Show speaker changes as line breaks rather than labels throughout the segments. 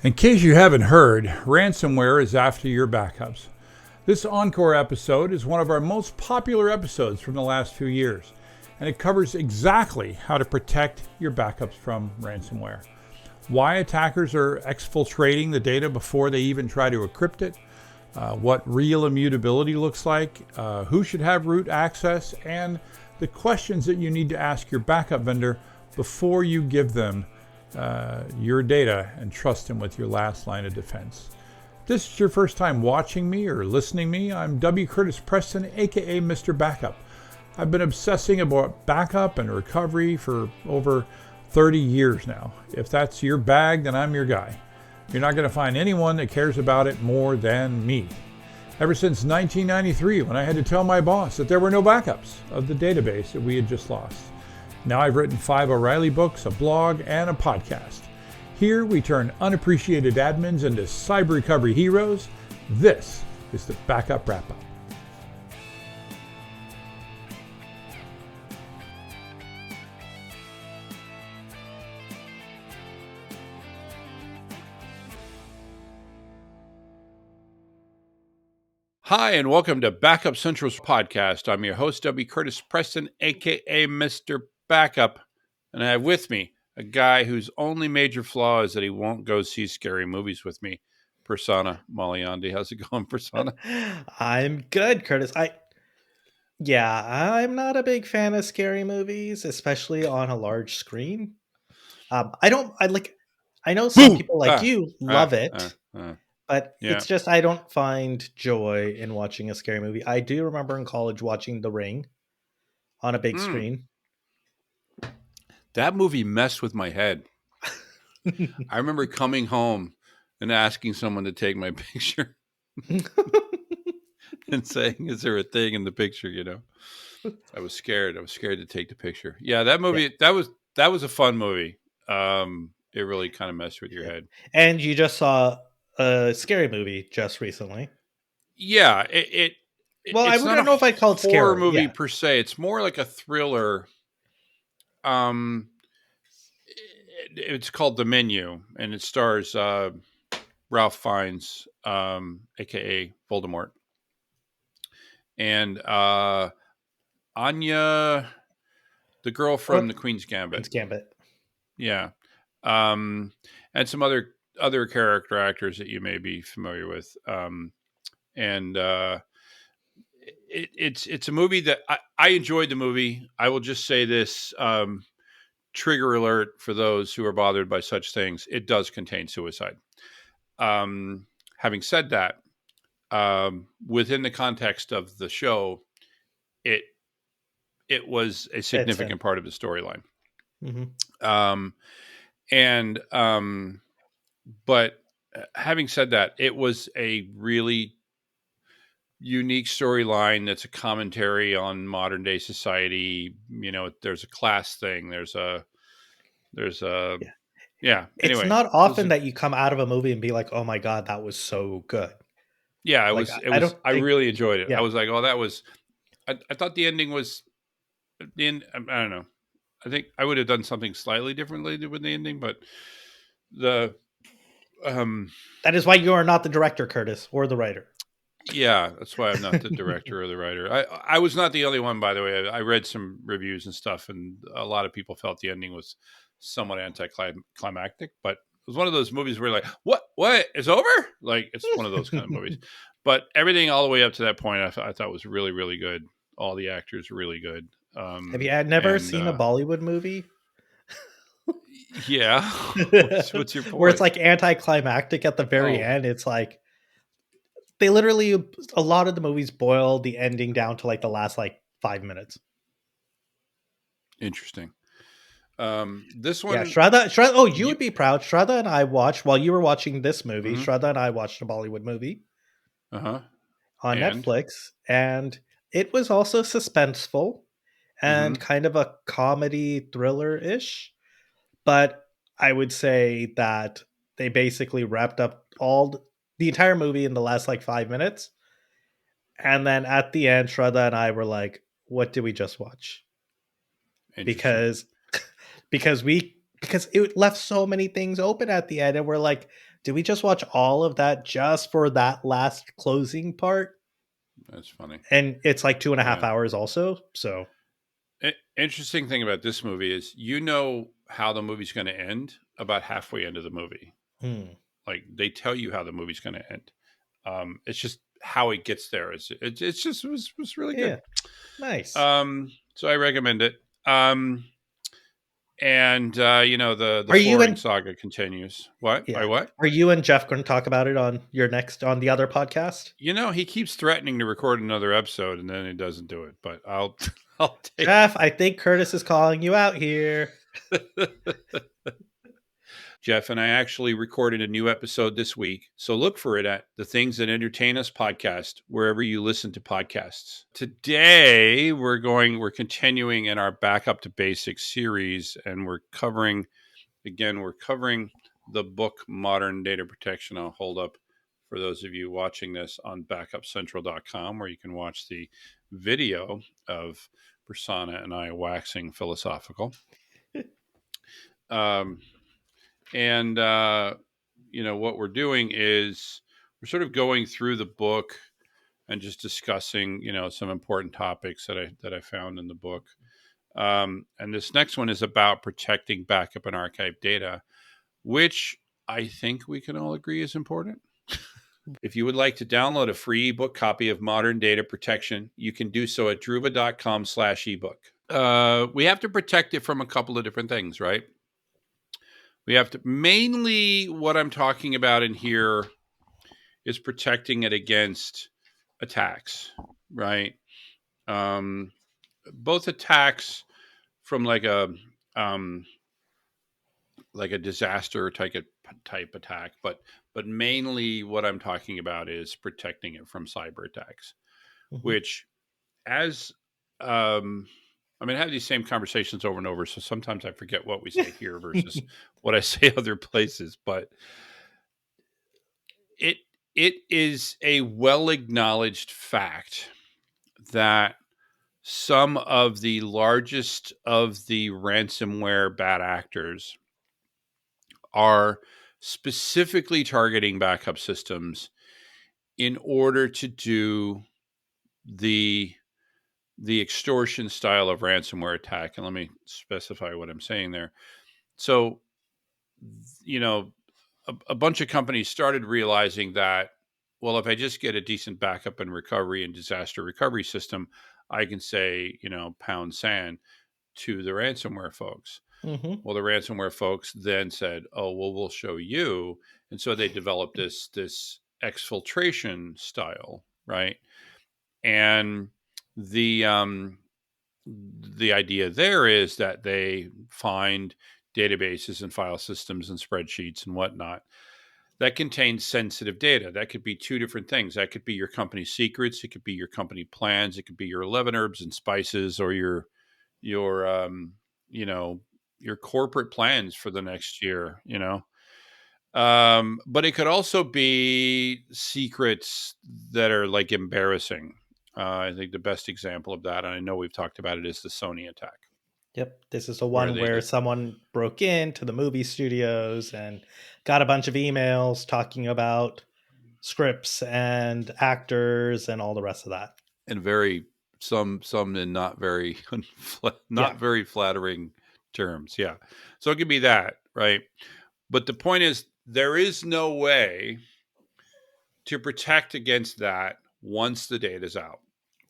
In case you haven't heard, ransomware is after your backups. This Encore episode is one of our most popular episodes from the last few years, and it covers exactly how to protect your backups from ransomware. Why attackers are exfiltrating the data before they even try to encrypt it, what real immutability looks like, who should have root access, and the questions that you need to ask your backup vendor before you give them your data and trust them with your last line of defense. If this is your first time watching me or listening to me, I'm W. Curtis Preston, aka Mr. Backup. I've been obsessing about backup and recovery for over 30 years now. If that's your bag, then I'm your guy. You're not going to find anyone that cares about it more than me. Ever since 1993, when I had to tell my boss that there were no backups of the database that we had just lost. Now I've written 5 O'Reilly books, a blog, and a podcast. Here we turn unappreciated admins into cyber recovery heroes. This is the Backup Wrap-Up. Hi, and welcome to Backup Central's podcast. I'm your host, W. Curtis Preston, aka Mr. Backup, and I have with me a guy whose only major flaw is that he won't go see scary movies with me, Prasanna Malayandy. How's it going, Prasanna?
I'm good, Curtis. I'm not a big fan of scary movies, especially on a large screen. I know some people like you love it, but
yeah.
it's just I don't find joy in watching a scary movie. I do remember in college watching The Ring on a big screen.
That movie messed with my head. I remember coming home and asking someone to take my picture and saying, "Is there a thing in the picture?" You know, I was scared. I was scared to take the picture. Yeah, that movie. Yeah. That was a fun movie. It really kind of messed with your head.
And you just saw a scary movie just recently.
Yeah,
I don't know if I'd call it scary.
Horror movie per se. It's more like a thriller. It's called The Menu, and it stars Ralph Fiennes, aka Voldemort, and Anya, the girl from The Queen's Gambit. Yeah, and some other character actors that you may be familiar with. It's a movie that I enjoyed the movie. I will just say this. Trigger alert for those who are bothered by such things. It does contain suicide. Having said that, within the context of the show, it was a significant part of the storyline. Mm-hmm. But having said that, it was a really unique storyline that's a commentary on modern day society. You know, there's a class thing. There's a yeah. Anyway,
it's not often that you come out of a movie and be like, "Oh my god, that was so good."
Yeah, I really enjoyed it. Yeah. I was like, "Oh, that was." I thought the ending was the end. I don't know. I think I would have done something slightly differently with the ending, but that
is why you are not the director, Curtis, or the writer.
Yeah, that's why I'm not the director or the writer. I was not the only one, by the way. I read some reviews and stuff, and a lot of people felt the ending was somewhat anticlimactic. But it was one of those movies where you're like, what? It's over? Like, it's one of those kind of movies. But everything all the way up to that point, I thought was really, really good. All the actors were really good.
Have you never seen a Bollywood movie?
Yeah. What's your point?
Where it's like anticlimactic at the very end. It's like they literally, a lot of the movies boil the ending down to like the last like 5 minutes.
Interesting. This one,
Shraddha. Oh, you would be proud. Shraddha and I watched while you were watching this movie. Mm-hmm. Shraddha and I watched a Bollywood movie on Netflix, and it was also suspenseful and kind of a comedy thriller-ish. But I would say that they basically wrapped up the entire movie in the last like 5 minutes, and then at the end, Shraddha and I were like, "What did we just watch?" Because it left so many things open at the end, and we're like, Did we just watch all of that just for that last closing part?
That's funny.
And it's like 2.5 hours also. So
interesting thing about this movie is how the movie's going to end about halfway into the movie. Like they tell you how the movie's going to end. It's just how it gets there. It's just was really good.
Nice.
So I recommend it. And the Flooring saga continues. What?
Yeah.
What?
Are you and Jeff going to talk about it on the other podcast?
He keeps threatening to record another episode and then he doesn't do it. But I'll take
Jeff, I think Curtis is calling you out here.
Jeff and I actually recorded a new episode this week. So look for it at the Things That Entertain Us podcast, wherever you listen to podcasts. Today, we're continuing in our Back Up to Basics series, and we're covering the book Modern Data Protection. I'll hold up for those of you watching this on backupcentral.com, where you can watch the video of Prasanna and I waxing philosophical. And, what we're doing is we're sort of going through the book and just discussing, some important topics that I found in the book. And this next one is about protecting backup and archive data, which I think we can all agree is important. If you would like to download a free ebook copy of Modern Data Protection, you can do so at druva.com/ebook. We have to protect it from a couple of different things, right? We have to, mainly what I'm talking about in here is protecting it against attacks, right? Both attacks from like a disaster type attack, but mainly what I'm talking about is protecting it from cyber attacks, which I have these same conversations over and over, so sometimes I forget what we say here versus what I say other places. But it is a well-acknowledged fact that some of the largest of the ransomware bad actors are specifically targeting backup systems in order to do the extortion style of ransomware attack. And let me specify what I'm saying there. So, a bunch of companies started realizing that, well, if I just get a decent backup and recovery and disaster recovery system, I can say, pound sand to the ransomware folks. Well, the ransomware folks then said, oh, well, we'll show you. And so they developed this exfiltration style, right? And the idea there is that they find databases and file systems and spreadsheets and whatnot that contain sensitive data. That could be two different things. That could be your company secrets. It could be your company plans. It could be your 11 herbs and spices, or your corporate plans for the next year, but it could also be secrets that are like embarrassing. I think the best example of that, and I know we've talked about it, is the Sony attack.
Yep. This is the one where someone broke into the movie studios and got a bunch of emails talking about scripts and actors and all the rest of that.
And some in not very very flattering terms. Yeah. So it could be that, right? But the point is, there is no way to protect against that once the data's out.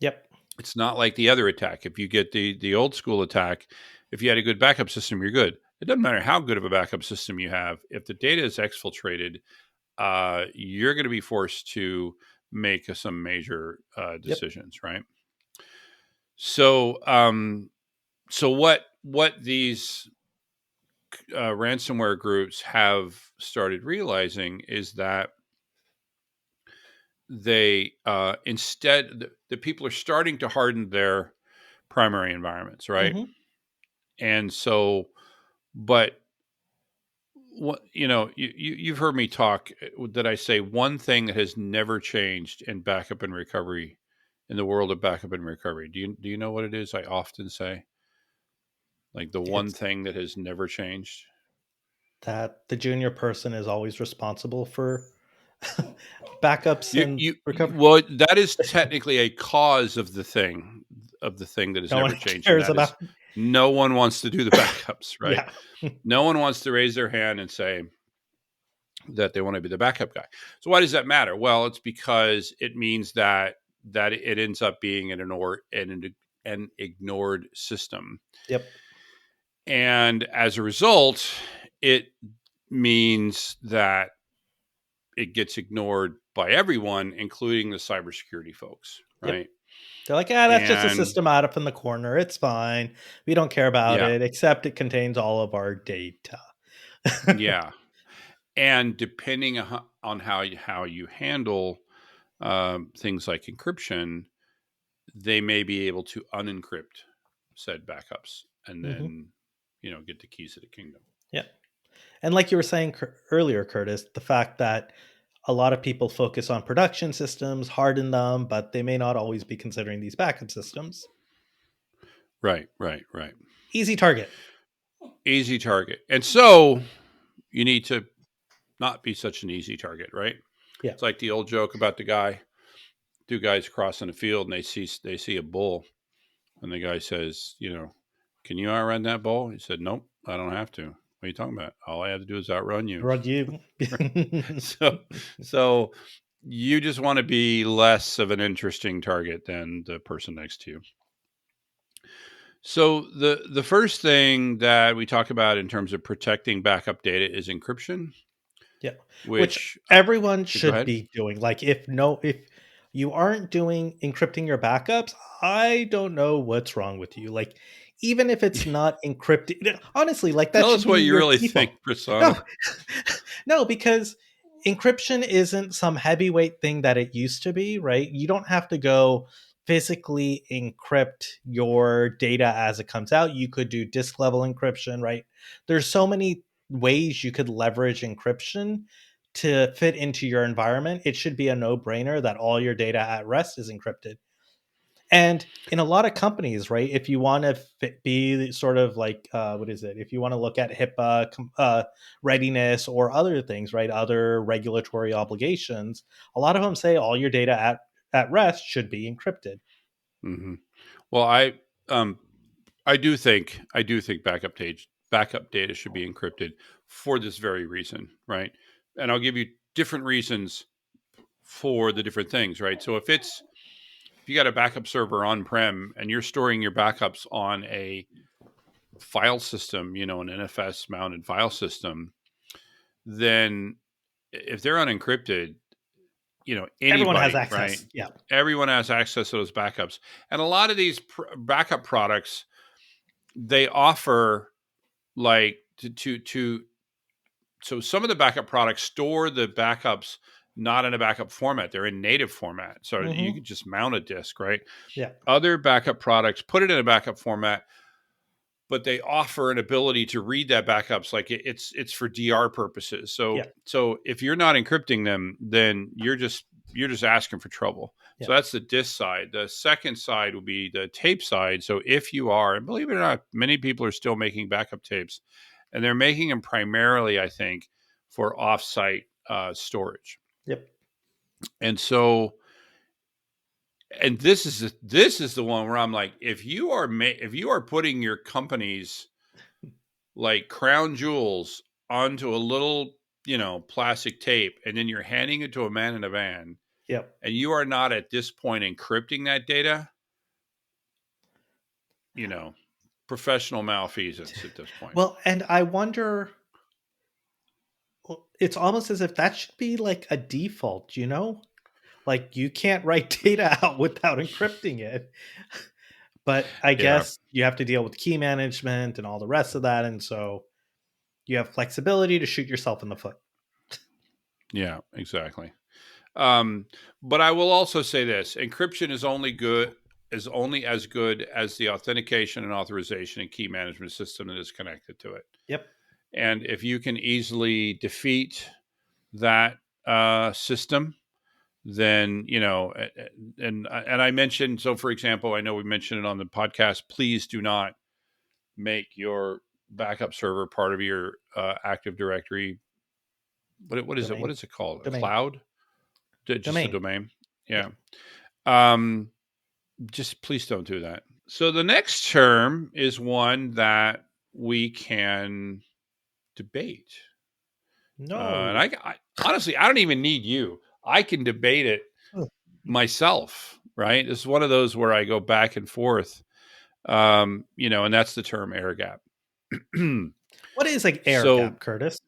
Yep.
It's not like the other attack. If you get the old school attack, if you had a good backup system, you're good. It doesn't matter how good of a backup system you have. If the data is exfiltrated, you're going to be forced to make some major decisions, right? So, what these ransomware groups have started realizing is that they instead the people are starting to harden their primary environments, right? And so, but what you've heard me talk that I say one thing that has never changed in backup and recovery, in the world of backup and recovery. Do you know what it is? I often say, like, the one thing that has never changed.
That the junior person is always responsible for backups and recovery.
Well, that is technically a cause of the thing that is
No one
never changed, and
cares
that is
about.
no one wants to do the backups, right?
Yeah.
No one wants to raise their hand and say that they want to be the backup guy. So why does that matter? Well, it's because it means that it ends up being an ignored system.
Yep.
And as a result, it means that it gets ignored by everyone, including the cybersecurity folks,
Yep.
right?
They're like, that's just a
And
system out up in the corner. It's fine. We don't care about
yeah,
it, except it contains all of our data.
yeah. And depending on how you handle things like encryption, they may be able to unencrypt said backups and then get the keys to the kingdom.
Yeah. And like you were saying earlier, Curtis, the fact that a lot of people focus on production systems, harden them, but they may not always be considering these backup systems.
Right.
Easy target.
Easy target. And so you need to not be such an easy target, right?
Yeah.
It's like the old joke about two guys crossing a field and they see a bull, and the guy says, can you outrun that bull? He said, nope, I don't have to. What are you talking about? All I have to do is outrun you.
Run you.
So you just want to be less of an interesting target than the person next to you. So the first thing that we talk about in terms of protecting backup data is encryption.
Yeah.
Which
everyone should be doing. Like if you aren't doing encrypting your backups, I don't know what's wrong with you. Like even if it's not encrypted, honestly, like that
tell
should
us
be
what you
your
really
default.
think, Prasanna.
No, because encryption isn't some heavyweight thing that it used to be, right? You don't have to go physically encrypt your data as it comes out. You could do disk level encryption, right? There's so many ways you could leverage encryption to fit into your environment. It should be a no-brainer that all your data at rest is encrypted. And in a lot of companies, right, if you want to be sort of like, what is it? If you want to look at HIPAA readiness or other things, right, other regulatory obligations, a lot of them say all your data at rest should be encrypted.
Mm-hmm. Well, I do think backup data should be encrypted for this very reason, right? And I'll give you different reasons for the different things, right? So if you got a backup server on-prem and you're storing your backups on a file system, an NFS mounted file system, then if they're unencrypted,
Everyone has
anybody, right?
access. Yeah.
Everyone has access to those backups. And a lot of these backup products, they offer like so some of the backup products store the backups not in a backup format. They're in native format. So you can just mount a disk, right?
Yeah.
Other backup products put it in a backup format, but they offer an ability to read that backups like it's for DR purposes. So if you're not encrypting them, then you're just asking for trouble. Yeah. So that's the disk side. The second side will be the tape side. So if you are, and believe it or not, many people are still making backup tapes, and they're making them primarily, I think, for offsite storage.
Yep.
And so, and this is the one where I'm like, if you are putting your company's like crown jewels onto a little, plastic tape, and then you're handing it to a man in a van, and you are not at this point encrypting that data, professional malfeasance at this point.
Well, and I wonder, it's almost as if that should be like a default, like you can't write data out without encrypting it. But I guess you have to deal with key management and all the rest of that. And so you have flexibility to shoot yourself in the foot.
Yeah, exactly. But I will also say this: encryption is only as good as the authentication and authorization and key management system that is connected to it.
Yep.
And if you can easily defeat that system, then and I mentioned, so for example, I know we mentioned it on the podcast, please do not make your
backup server, part of your Active Directory. What is
Domain.
it? What is it called?
Domain.
A cloud? Just
domain.
a domain. Yeah. Just please don't do that. So the next term is one that we can debate.
No.
And I honestly, I don't even need you. I can debate it myself, right? This is one of those where I go back and forth, and that's the term air gap.
What is like air gap, Curtis?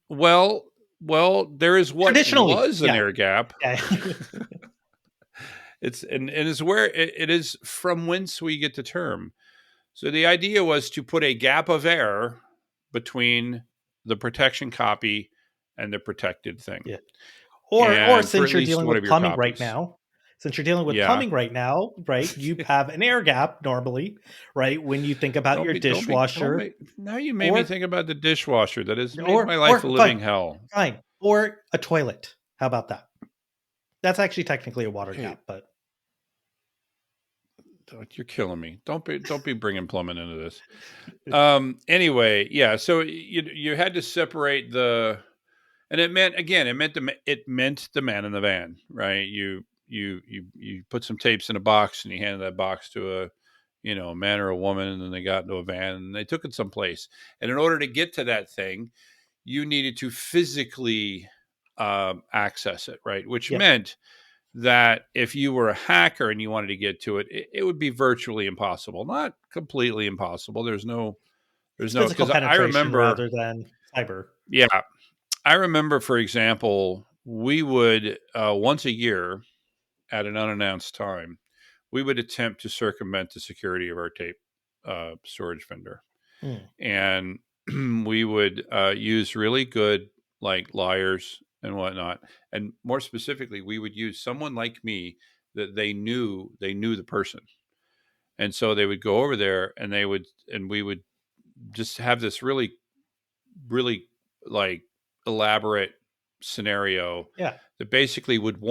Well, there is what was an air gap.
Yeah.
It's where it is from whence we get the term. So the idea was to put a gap of air between the protection copy and the protected thing.
Yeah. Or since you're dealing with plumbing right now, right, you have an air gap normally, right? When you think about your dishwasher.
Now you made me think about the dishwasher. That has made my life a living hell.
Fine. Or a toilet. How about that? That's actually technically a water gap, but
you're killing me. Don't be bringing plumbing into this. Anyway, yeah. So you had to separate and it meant the man in the van, right? You put some tapes in a box and you handed that box to a man or a woman, and then they got into a van and they took it someplace. And in order to get to that thing, you needed to physically access it, right? Which meant that if you were a hacker and you wanted to get to it, it would be virtually impossible. Not completely impossible. There's no
because I remember rather than cyber.
Yeah. I remember, for example, we would once a year at an unannounced time, we would attempt to circumvent the security of our tape storage vendor. And we would use really good like liars and whatnot. And more specifically, we would use someone like me that they knew the person. And so they would go over there and we would just have this really, really like elaborate scenario that basically would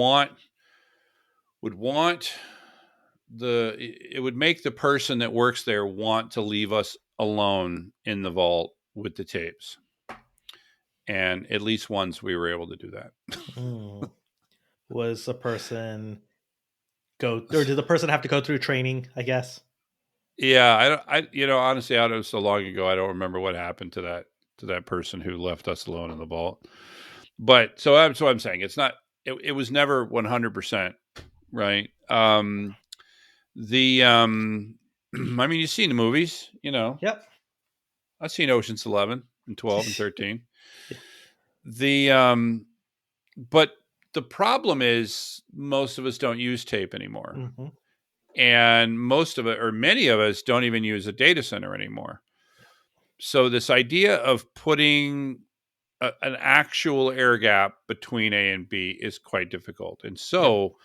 make the person that works there want to leave us alone in the vault with the tapes. And at least once we were able to do that.
Was the person did the person have to go through training, I guess?
Yeah, honestly, I was so long ago, I don't remember what happened to that person who left us alone in the vault. But so that's what I'm saying. It's not, it was never 100%, right? I mean, you've seen the movies,
Yep.
I've seen Ocean's 11 and 12 and 13. But the problem is most of us don't use tape anymore.
Mm-hmm.
And most of it, or many of us, don't even use a data center anymore. So this idea of putting an actual air gap between A and B is quite difficult. And so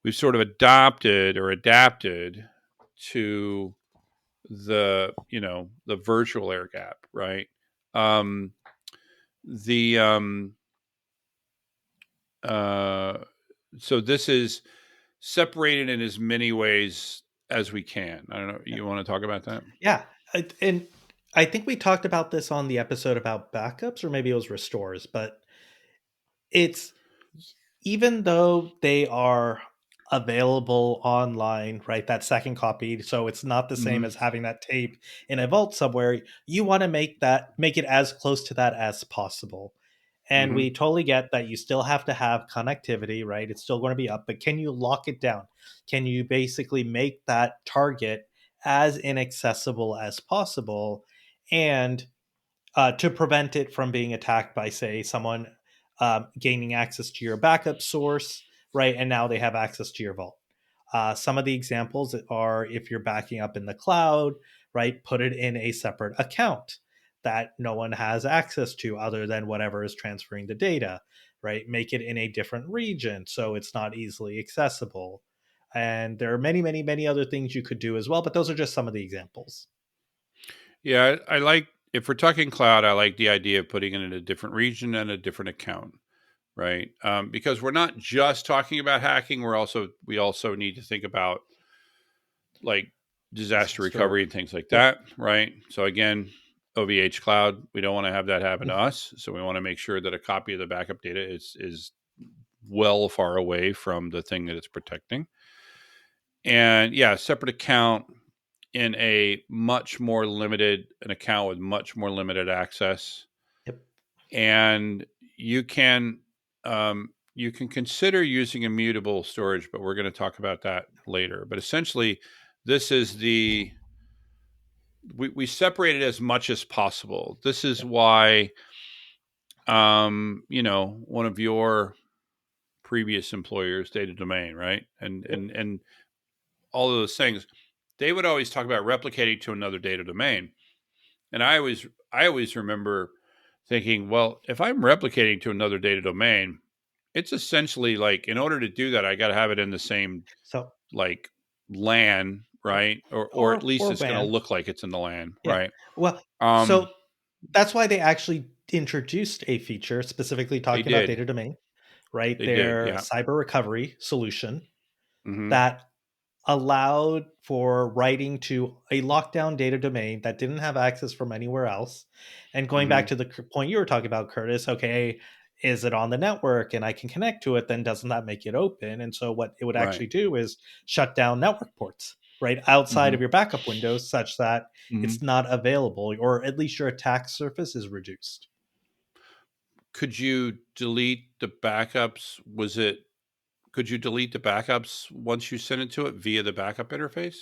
we've sort of adapted to the virtual air gap, right? So this is separated in as many ways as we can. I don't know. You want to talk about that?
Yeah. And I think we talked about this on the episode about backups, or maybe it was restores, but it's, even though they are available online, right? That second copy. So it's not the same as having that tape in a vault somewhere. You want to make it as close to that as possible. And we totally get that you still have to have connectivity, right? It's still going to be up, but can you lock it down? Can you basically make that target as inaccessible as possible, and to prevent it from being attacked by, say, someone gaining access to your backup source, right? And now they have access to your vault. Some of the examples are, if you're backing up in the cloud, right? Put it in a separate account that no one has access to other than whatever is transferring the data, right? Make it in a different region so it's not easily accessible. And there are many, many, many other things you could do as well, but those are just some of the examples.
Yeah, I like, if we're talking cloud, I like the idea of putting it in a different region and a different account, right? Because we're not just talking about hacking. We also need to think about like disaster recovery and things like that, right? So again, OVH cloud. We don't want to have that happen to us. So we want to make sure that a copy of the backup data is well far away from the thing that it's protecting. And yeah, separate account in an account with much more limited access.
Yep.
And you can consider using immutable storage, but we're going to talk about that later. But essentially, this is we separate it as much as possible. This is why, one of your previous employers, Data Domain, right? And all of those things, they would always talk about replicating to another data domain. And I always remember thinking, well, if I'm replicating to another data domain, it's essentially like, in order to do that, I got to have it in the same like LAN, right? Or at least it's going to look like it's in the LAN, right?
Well, so that's why they actually introduced a feature specifically talking about data domain, right? Their cyber recovery solution that allowed for writing to a lockdown data domain that didn't have access from anywhere else. And going back to the point you were talking about, Curtis, okay, is it on the network and I can connect to it? Then doesn't that make it open? And so what it would actually do is shut down network ports right outside of your backup windows such that it's not available, or at least your attack surface is reduced.
Could you delete the backups? Could you delete the backups once you send it to it via the backup interface?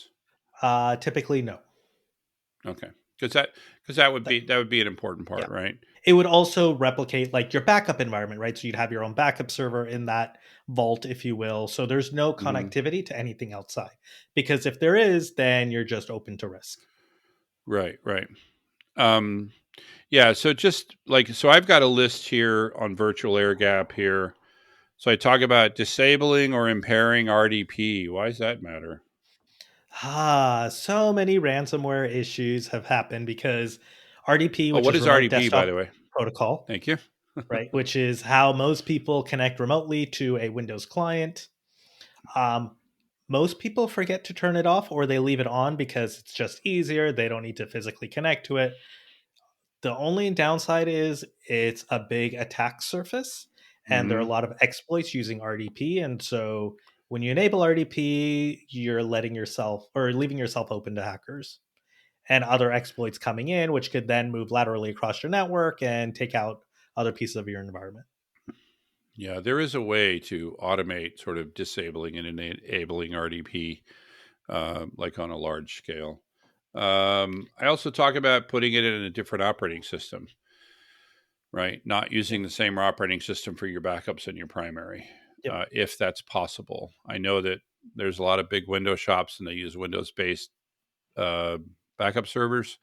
Typically, no.
Okay, because that would be an important part, right?
It would also replicate like your backup environment, right? So you'd have your own backup server in that vault, if you will. So there's no connectivity to anything outside, because if there is, then you're just open to risk.
Right. Yeah. So I've got a list here on virtual air gap here. So I talk about disabling or impairing RDP. Why does that matter?
So many ransomware issues have happened because RDP, which
what
is
is
remote
RDP,
desktop
by the way?
protocol.
Thank you.
Right, which is how most people connect remotely to a Windows client. Most people forget to turn it off, or they leave it on because it's just easier. They don't need to physically connect to it. The only downside is it's a big attack surface, and there are a lot of exploits using RDP. And so when you enable RDP, you're letting yourself or leaving yourself open to hackers and other exploits coming in, which could then move laterally across your network and take out other pieces of your environment.
Yeah, there is a way to automate sort of disabling and enabling RDP, like on a large scale. I also talk about putting it in a different operating system, right? Not using the same operating system for your backups and your primary, if that's possible. I know that there's a lot of big Windows shops and they use Windows-based backup servers.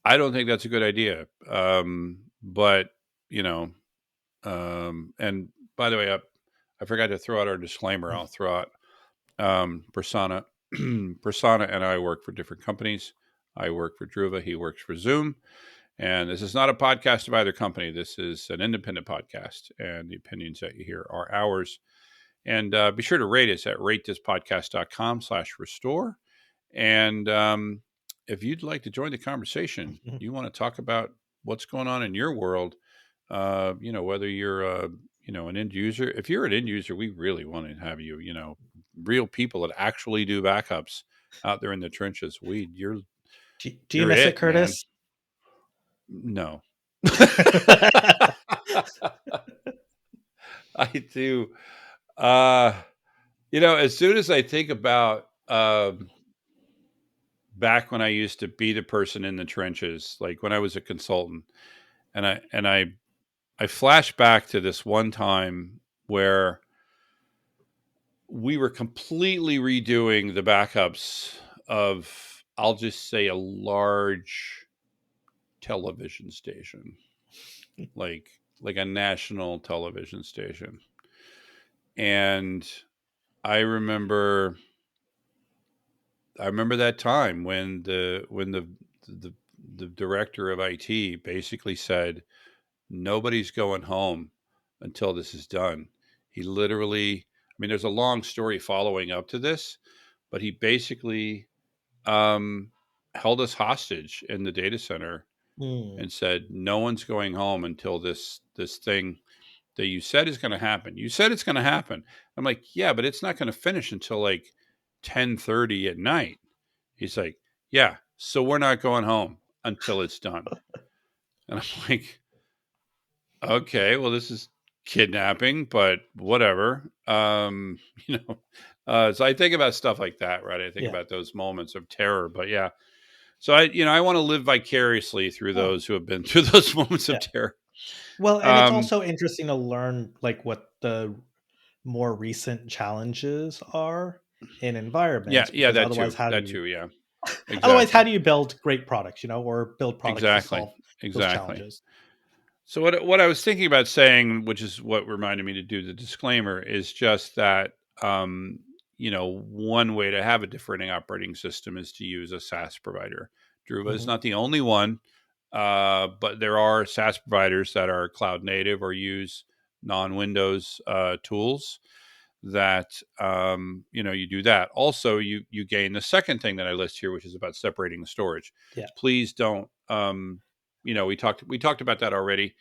I don't think that's a good idea. But, and by the way, I forgot to throw out our disclaimer. I'll throw out Prasanna. Prasanna and I work for different companies. I work for Druva. He works for Zoom. And this is not a podcast of either company. This is an independent podcast. And the opinions that you hear are ours. And be sure to rate us at ratethispodcast.com/restore. And if you'd like to join the conversation, you want to talk about what's going on in your world, whether you're an end user. If you're an end user, we really want to have you, real people that actually do backups out there in the trenches.
Do you miss it, Curtis?
Man. No. I do. As soon as I think about back when I used to be the person in the trenches, like when I was a consultant, and I flash back to this one time where we were completely redoing the backups of, I'll just say, a large television station, like a national television station. And I remember that time when the director of IT basically said, nobody's going home until this is done. He literally, there's a long story following up to this, but he basically held us hostage in the data center and said, no one's going home until this thing that you said is going to happen. You said it's going to happen. I'm like, yeah, but it's not going to finish until like 10:30 at night. He's like, yeah, so we're not going home until it's done. And I'm like, okay, well, this is kidnapping, but whatever. So I think about stuff like that, right? I think about those moments of terror, but yeah. So I want to live vicariously through those who have been through those moments of terror.
Well, and it's also interesting to learn like what the more recent challenges are in environments.
Yeah, that
otherwise,
too. Yeah. Exactly.
Otherwise, how do you build great products, or build products to solve those challenges?
So what I was thinking about saying, which is what reminded me to do the disclaimer, is just that, one way to have a different operating system is to use a SaaS provider. Druva is not the only one, but there are SaaS providers that are cloud native or use non-Windows tools that, you do that. Also, you gain the second thing that I list here, which is about separating the storage.
Yeah.
Please don't, we talked about that already,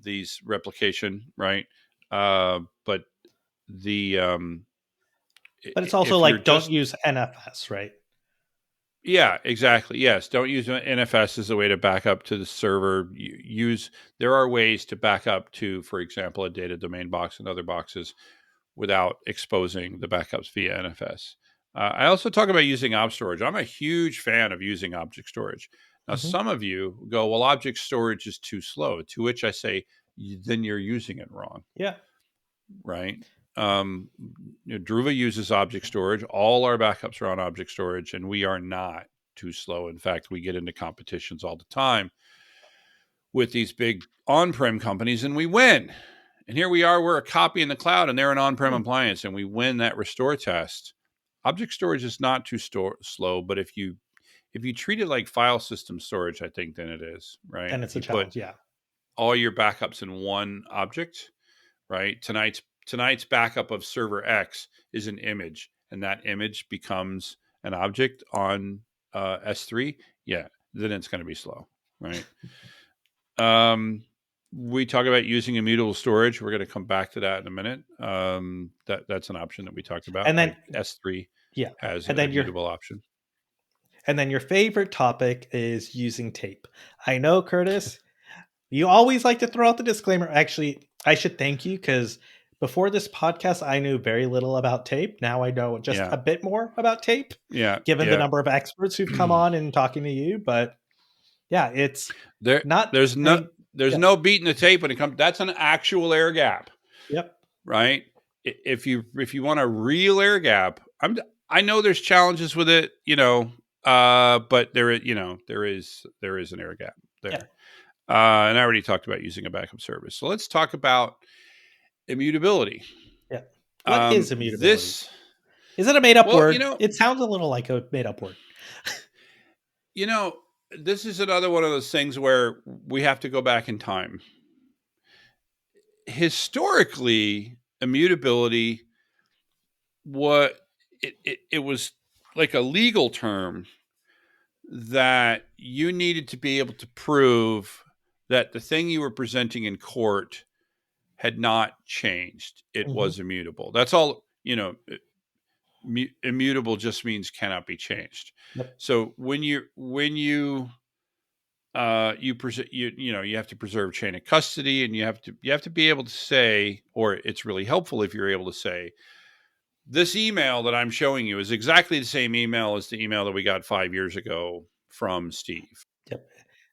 these replication, right? But
it's also like, don't use NFS, right?
Yeah, exactly. Yes. Don't use NFS as a way to back up to the server. There are ways to back up to, for example, a data domain box and other boxes without exposing the backups via NFS. I also talk about using object storage. I'm a huge fan of using object storage. Now, some of you go, well, object storage is too slow, to which I say, then you're using it wrong.
Yeah.
Right. Druva uses object storage. All our backups are on object storage, and we are not too slow. In fact, we get into competitions all the time with these big on-prem companies, and we win. And here we are, we're a copy in the cloud, and they're an on-prem appliance, and we win that restore test. Object storage is not too slow, but if you treat it like file system storage, I think then it is, right?
Then it's a challenge,
put all your backups in one object, right? Tonight's backup of server X is an image, and that image becomes an object on S3. Yeah, then it's going to be slow, right? We talk about using immutable storage. We're going to come back to that in a minute. That's an option that we talked about.
And then
S3 has
an
immutable option.
And then your favorite topic is using tape. I know, Curtis, you always like to throw out the disclaimer. Actually, I should thank you, because before this podcast, I knew very little about tape. Now I know just a bit more about tape.
Yeah.
Given the number of experts who've come on and talking to you, but it's not.
There's no beating the tape when it comes. That's an actual air gap.
Yep.
Right. If you want a real air gap, I know there's challenges with it, but there is an air gap there.
Yeah.
And I already talked about using a backup service. So let's talk about immutability.
Yeah. What is immutability? Is it a made-up word? It sounds a little like a made-up word.
This is another one of those things where we have to go back in time. Historically, immutability, it was like a legal term that you needed to be able to prove that the thing you were presenting in court had not changed. It was immutable. That's all, immutable just means cannot be changed.
Yep.
So when you have to preserve chain of custody, and you have to be able to say, or it's really helpful if you're able to say, this email that I'm showing you is exactly the same email as the email that we got 5 years ago from Steve.
Yep.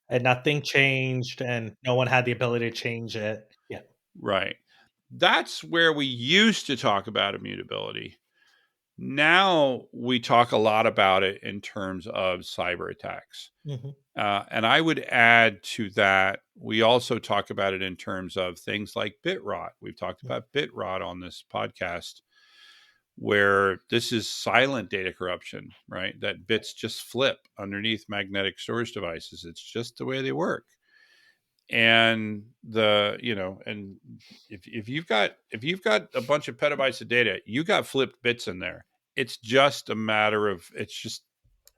And nothing changed, and no one had the ability to change it. Yeah.
Right. That's where we used to talk about immutability. Now we talk a lot about it in terms of cyber attacks. And I would add to that, we also talk about it in terms of things like bit rot. We've talked about bit rot on this podcast, where this is silent data corruption, right? That bits just flip underneath magnetic storage devices. It's just the way they work. And and if you've got a bunch of petabytes of data, you got flipped bits in there. It's just a matter of, it's just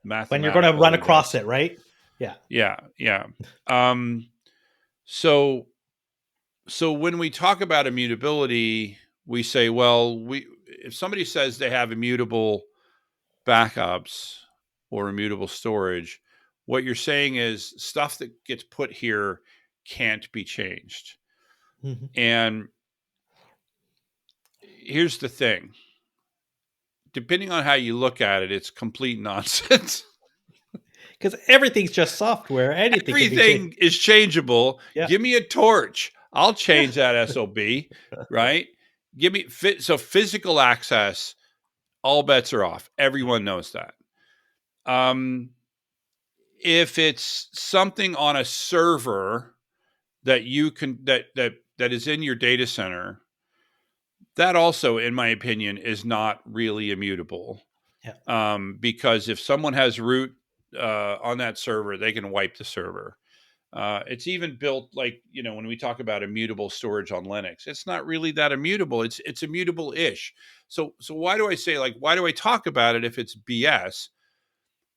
mathematical.
When you're going to run across it, right?
Yeah. So when we talk about immutability, we say, well, if somebody says they have immutable backups or immutable storage, what you're saying is stuff that gets put here can't be changed. Mm-hmm. And here's the thing. Depending on how you look at it, it's complete nonsense.
Because everything's just software.
Everything is changeable.
Yeah.
Give me a torch. I'll change that SOB, right? Give me physical access. All bets are off. Everyone knows that. If it's something on a server that you can that is in your data center, that also, in my opinion, is not really immutable.
Yeah.
Because if someone has root on that server, they can wipe the server. It's even built like, when we talk about immutable storage on Linux, it's not really that immutable. It's immutable-ish. So why do I talk about it if it's BS?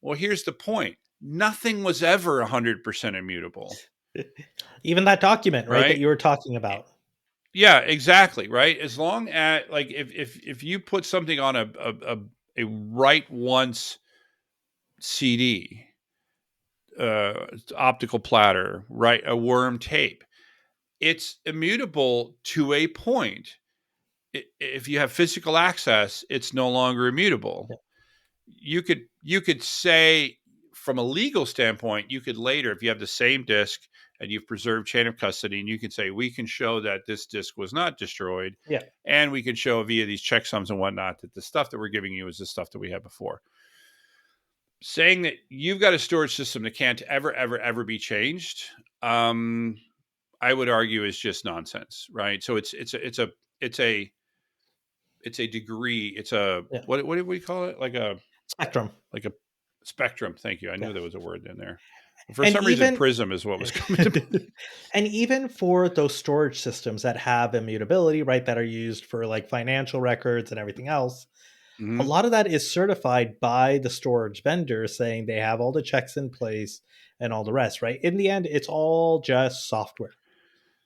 Well, here's the point. Nothing was ever 100% immutable.
Even that document, right, that you were talking about.
Yeah, exactly. Right. As long as if you put something on a write once CD, optical platter, right, a worm tape, it's immutable to a point. If you have physical access, it's no longer immutable. Yeah. You could say, from a legal standpoint, you could later, if you have the same disk and you've preserved chain of custody, and you can say, we can show that this disk was not destroyed.
Yeah.
And we can show via these checksums and whatnot that the stuff that we're giving you is the stuff that we had before. Saying that you've got a storage system that can't ever be changed, I would argue is just nonsense, right? So it's a degree. It's a what do we call it? Like a
spectrum.
Like a spectrum. Thank you. I knew there was a word in there. For some reason, prism is what was coming to mind.
And even for those storage systems that have immutability, right, that are used for like financial records and everything else, a lot of that is certified by the storage vendor, saying they have all the checks in place and all the rest, right? In the end, it's all just software,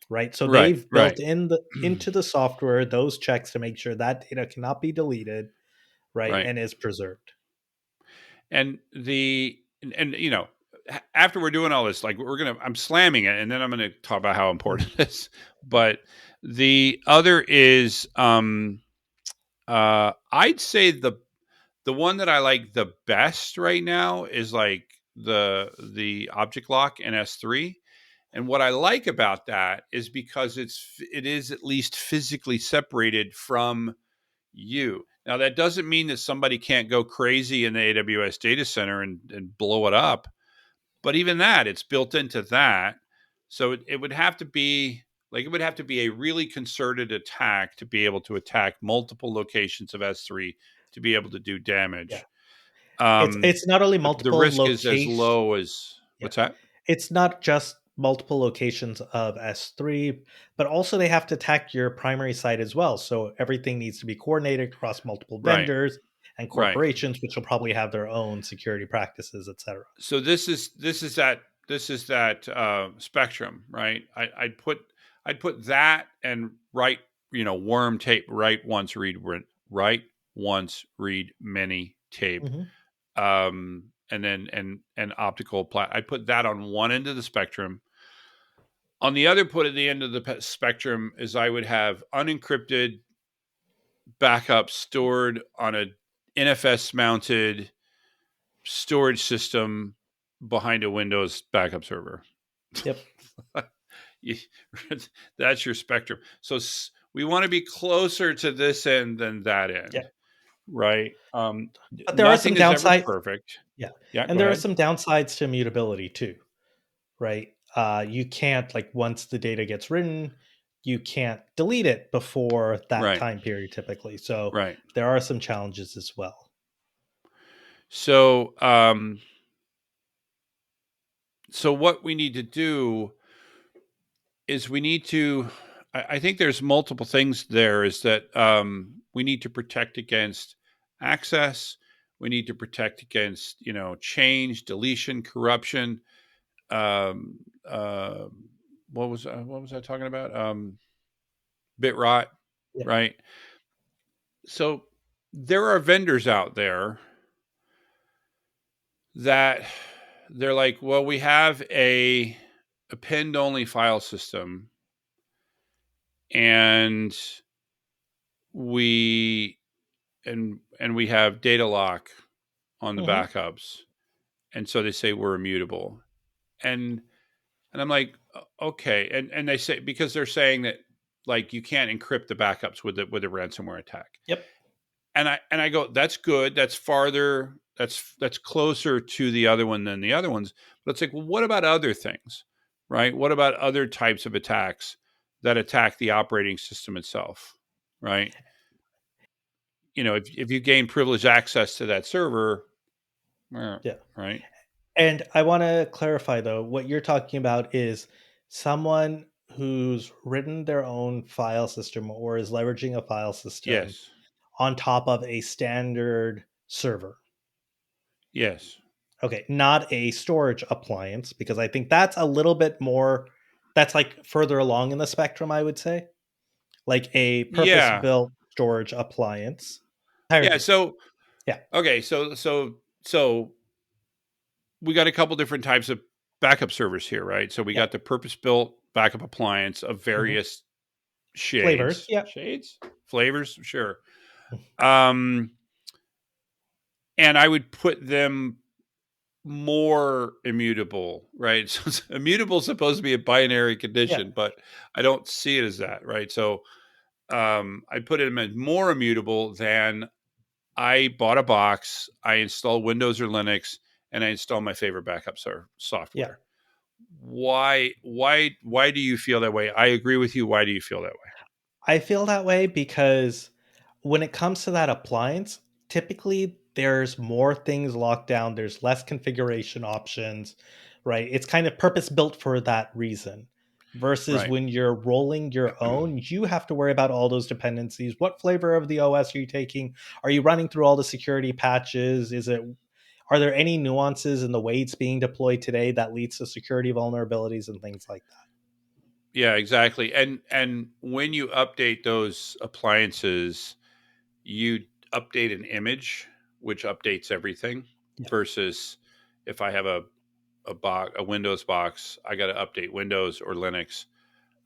right? So they've built into the software those checks to make sure that data cannot be deleted, right. And is preserved.
And after we're doing all this, like I'm slamming it, and then I'm going to talk about how important it is. But the other is, I'd say the one that I like the best right now is like the object lock in S3. And what I like about that is because it is at least physically separated from you. Now, that doesn't mean that somebody can't go crazy in the AWS data center and blow it up. But even that, it's built into that. So it would have to be a really concerted attack to be able to attack multiple locations of S3 to be able to do damage.
Yeah. It's not only multiple
the risk
locations.
Is as low as what's that?
It's not just multiple locations of S3, but also they have to attack your primary site as well. So everything needs to be coordinated across multiple vendors and corporations, which will probably have their own security practices, etc.
So this is that spectrum, right? I'd put that and write, worm tape, write once, read many tape. Mm-hmm. And then and optical I put that on one end of the spectrum. On the other put at the end of the spectrum is I would have unencrypted backup stored on a NFS mounted storage system behind a Windows backup server.
Yep.
That's your spectrum. So we want to be closer to this end than that end.
Yeah.
Right.
But there are some downsides.
Perfect.
Yeah. And there are some downsides to immutability too. Right. You can't, like, once the data gets written, you can't delete it before that time period typically. So there are some challenges as well.
So, so what we need to do is I think there's multiple things there, is that we need to protect against access. We need to protect against, change, deletion, corruption. um, what was I talking about? Bit rot,
Yeah.
right? So there are vendors out there that they're like, well, we have a append only file system, and we we have data lock on the backups, and so they say we're immutable, and I'm like, okay, and they say, because they're saying that like you can't encrypt the backups with a ransomware attack.
Yep.
And I go, that's good. That's farther. That's closer to the other one than the other ones. But it's like, well, what about other things, right? What about other types of attacks that attack the operating system itself, right? If you gain privileged access to that server,
Yeah.
right?
And I want to clarify though, what you're talking about is someone who's written their own file system or is leveraging a file system
Yes,
on top of a standard server.
yes.
Okay, not a storage appliance, because I think that's a little bit more, that's like further along in the spectrum, I would say. Like a purpose
Yeah,
built storage appliance. Entire
yeah.
thing.
So
Yeah.
okay, so we got a couple different types of backup servers here, right? So we
Yeah.
got the purpose-built backup appliance of
Mhm.
various
Flavors. Yeah.
flavors, sure. Um, and I would put them more immutable, right? So immutable is supposed to be a binary
Yeah.
condition, but I don't see it as that, right? So I put them as more immutable than I bought a box, I install Windows or Linux, and I install my favorite backup
Yeah.
software. Why do you feel that way? I agree with you. Why do you feel that way?
I feel that way because when it comes to that appliance, typically there's more things locked down, there's less configuration options, right? It's kind of purpose built for that reason. Versus
Right.
when you're rolling your own, you have to worry about all those dependencies. What flavor of the OS are you taking? Are you running through all the security patches? Are there any nuances in the way it's being deployed today that leads to security vulnerabilities and things like that?
Yeah, exactly. And when you update those appliances, you update an image, which updates everything.
Yeah.
Versus if I have a Windows box, I got to update Windows or Linux.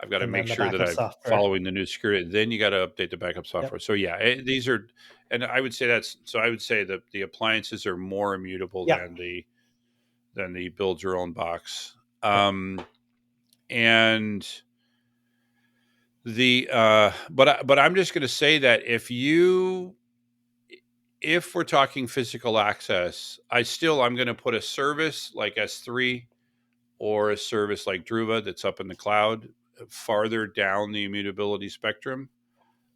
I've got to
And
make
then the
sure that
backup
I'm
software.
following the new security. Then you got to update the backup software.
Yep.
So yeah, these are, and I would say I would say that the appliances are more immutable
Yeah.
than the build your own box.
Yeah.
And but I'm just going to say that if we're talking physical access, I'm going to put a service like S3 or a service like Druva that's up in the cloud farther down the immutability spectrum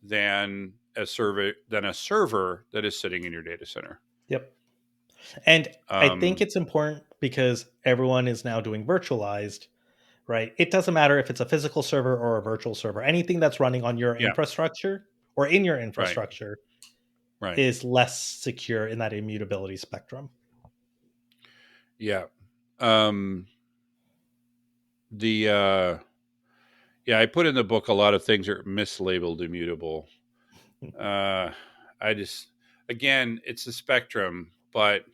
than a server that is sitting in your data center.
Yep. And I think
Um,
it's important because everyone is now doing virtualized, right? It doesn't matter if it's a physical server or a virtual server. Anything that's running on your
yeah,
infrastructure or in your
right,
infrastructure
right,
is less secure in that immutability spectrum.
yeah. Um, the Yeah, I put in the book a lot of things are mislabeled immutable. I just, again, it's a spectrum, but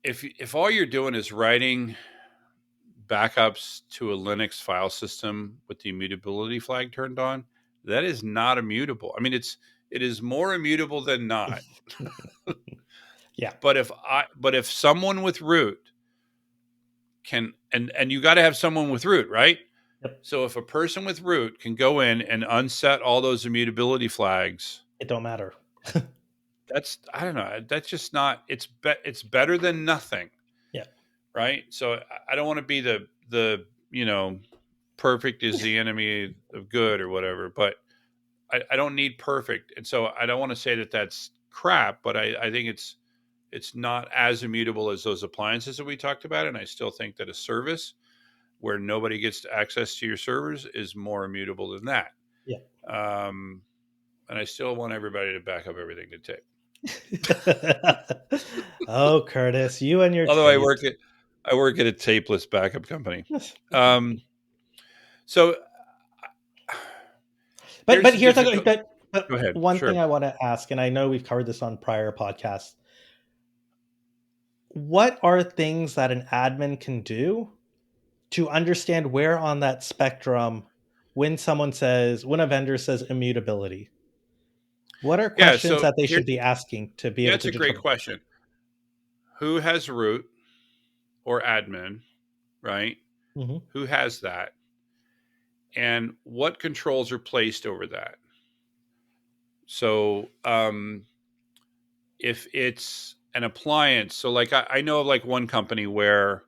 if all you're doing is writing backups to a Linux file system with the immutability flag turned on, that is not immutable. I mean, it is more immutable than not.
Yeah.
But if someone with root can, and you got to have someone with root, right?
Yep.
So if a person with root can go in and unset all those immutability flags,
It don't matter.
I don't know. That's just not. It's better than nothing,
Yeah.
right? So I don't want to be the perfect is the enemy of good or whatever, but I don't need perfect, and so I don't want to say that that's crap, but I think it's not as immutable as those appliances that we talked about, and I still think that a service where nobody gets access to your servers is more immutable than that.
Yeah.
And I still want everybody to back up everything to tape.
Oh, Curtis, you and your
Although I
tapes.
work at I work at a tapeless backup company. So,
but here's
go ahead.
One
Sure.
thing I want to ask, and I know we've covered this on prior podcasts. What are things that an admin can do to understand where on that spectrum, when a vendor says immutability, what are questions
So
that they should be asking to be able
that's
to
a great
determine?
question. Who has root or admin, right?
Mm-hmm.
Who has that? And what controls are placed over that? So, if it's an appliance, so like I know of like one company where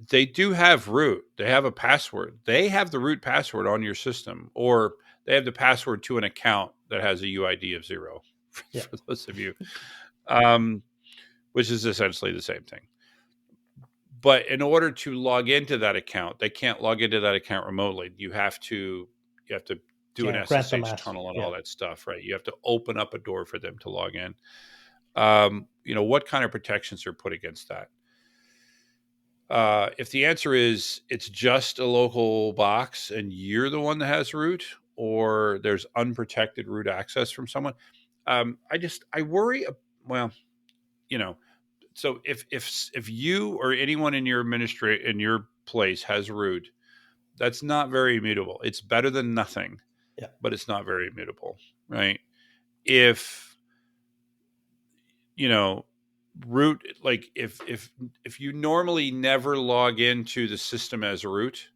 they do have root. They have a password. They have the root password on your system, or they have the password to an account that has a UID of 0.
Yeah.
For those of you, which is essentially the same thing. But in order to log into that account, they can't log into that account remotely. You have to do an
Grant them
SSH
master.
tunnel and
Yeah.
all that stuff, right? You have to open up a door for them to log in. What kind of protections are put against that? If the answer is it's just a local box and you're the one that has root, or there's unprotected root access from someone, I worry. Well, so if you or anyone in your place has root, that's not very immutable. It's better than nothing, but it's not very immutable, right? If root, like if you normally never log into the system as root,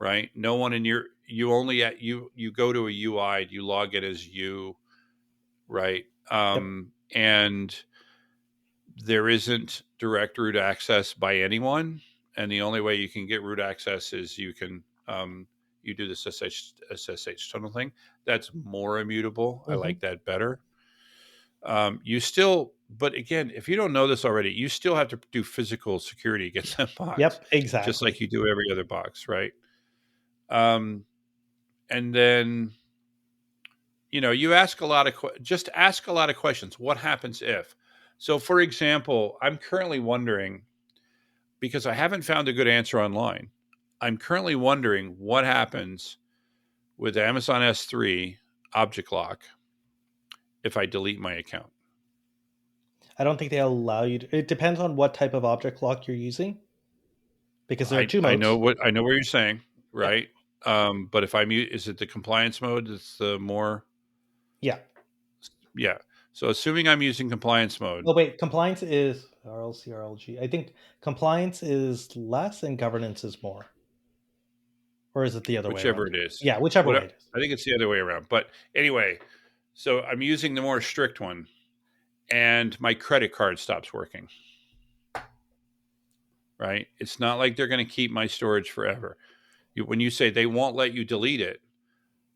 right? No one in you only at you go to a UI, you log in as you, right? And there isn't direct root access by anyone, and the only way you can get root access is you can you do this SSH tunnel thing. That's more immutable. I like that better. But again, if you don't know this already, you still have to do physical security against that box.
Yep, exactly.
Just like you do every other box, right? And then, you ask just ask a lot of questions. What happens if? So, for example, I'm currently wondering, because I haven't found a good answer online, I'm currently wondering what happens with Amazon S3 object lock if I delete my account.
I don't think they'll allow you to. It depends on what type of object lock you're using, because there are two modes.
I know what you're saying, right? Yeah. But if is it the compliance mode? It's the more.
Yeah.
Yeah. So assuming I'm using compliance mode.
Oh wait, compliance is RLC, RLG. I think compliance is less and governance is more. Or is it the other way around?
Whichever it is.
Yeah, whichever way it is.
I think it's the other way around. But anyway, so I'm using the more strict one, and my credit card stops working. Right? It's not like they're going to keep my storage forever. When you say they won't let you delete it,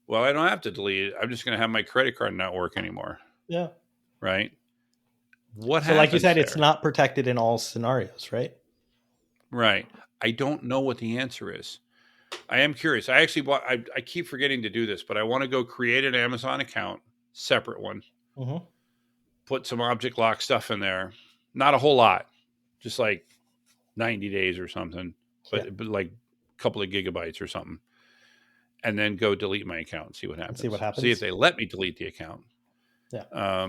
well, I don't have to delete it. I'm just going to have my credit card not work anymore.
Yeah.
Right? What
so
happens
like you said,
there?
It's not protected in all scenarios, right?
Right. I don't know what the answer is. I am curious. I keep forgetting to do this, but I want to go create an Amazon account, separate one, put some object lock stuff in there. Not a whole lot, just like 90 days or something, but like a couple of gigabytes or something. And then go delete my account and see what happens. See if they let me delete the account.
Yeah.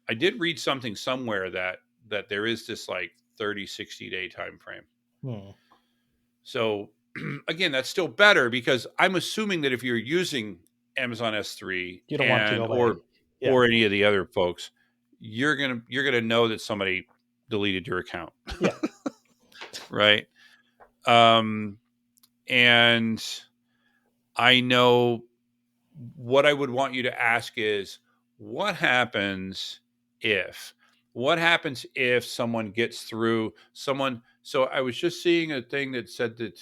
I did read something somewhere that there is this like 30, 60 day time frame. So again, that's still better, because I'm assuming that if you're using Amazon S3
you don't want to go
away. or any of the other folks, you're gonna know that somebody deleted your account.
Yeah.
Right. And I know what I would want you to ask is, what happens if someone gets through someone? So I was just seeing a thing that said that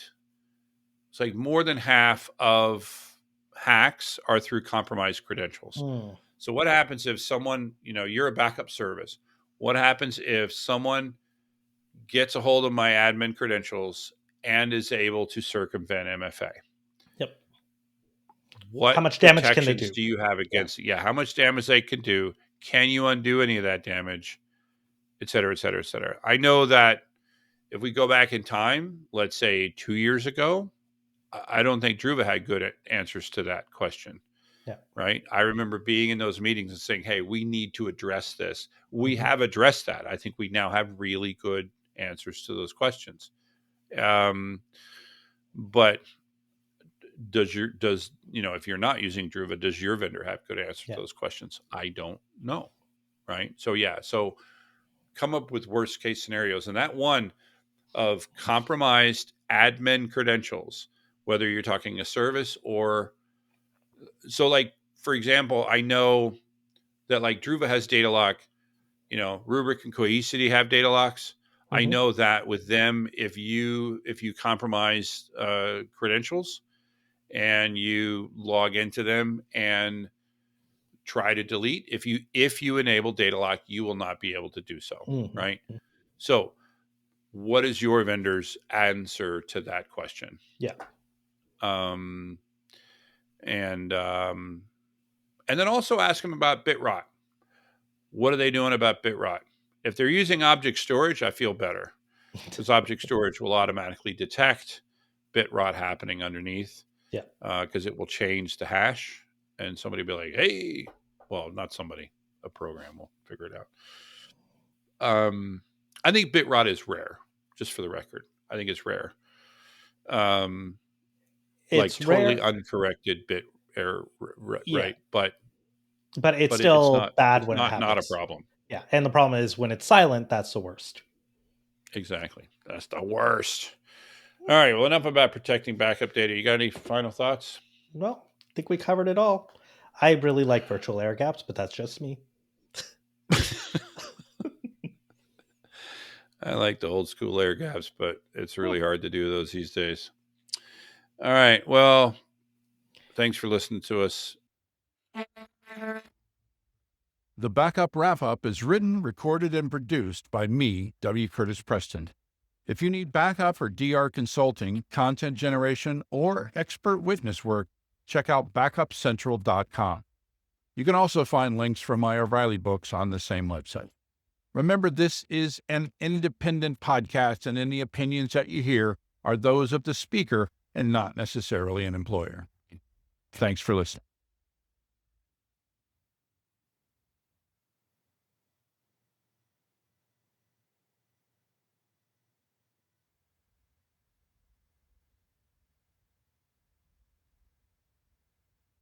it's like more than half of hacks are through compromised credentials. So what happens if someone, you're a backup service? What happens if someone gets a hold of my admin credentials and is able to circumvent MFA?
Yep.
What
how much damage can they
do you have against? Yeah, how much damage they can do? Can you undo any of that damage? et cetera, et cetera, et cetera. I know that if we go back in time, let's say 2 years ago, I don't think Druva had good answers to that question.
Yeah.
Right. I remember being in those meetings and saying, hey, we need to address this. We have addressed that. I think we now have really good answers to those questions. But if you're not using Druva, does your vendor have good answers to those questions? I don't know. Right. So come up with worst case scenarios. And that one of compromised admin credentials, whether you're talking a service or so, like, for example, I know that like Druva has data lock, Rubrik and Cohesity have data locks. I know that with them, if you compromise credentials and you log into them and try to delete, if you enable data lock, you will not be able to do so. Right. So what is your vendor's answer to that question?
Yeah.
And then also ask them about bit rot. What are they doing about bit rot? If they're using object storage, I feel better because object storage will automatically detect bit rot happening underneath.
Yeah.
Because it will change the hash, and somebody will be like, "Hey," well, not somebody, a program will figure it out. I think bit rot is rare, just for the record. I think it's rare. It's totally rare. Uncorrected bit error, right? But
it's still bad when it happens.
Not a problem.
Yeah, and the problem is when it's silent, that's the worst.
Exactly, that's the worst. All right, well, enough about protecting backup data. You got any final thoughts?
Well, I think we covered it all. I really like virtual air gaps, but that's just me.
I like the old school air gaps, but it's really hard to do those these days. All right, well, thanks for listening to us.
The Backup Wrap-Up is written, recorded, and produced by me, W. Curtis Preston. If you need backup or DR consulting, content generation, or expert witness work, check out backupcentral.com. You can also find links from my O'Reilly books on the same website. Remember, this is an independent podcast, and any opinions that you hear are those of the speaker and not necessarily an employer. Thanks for listening.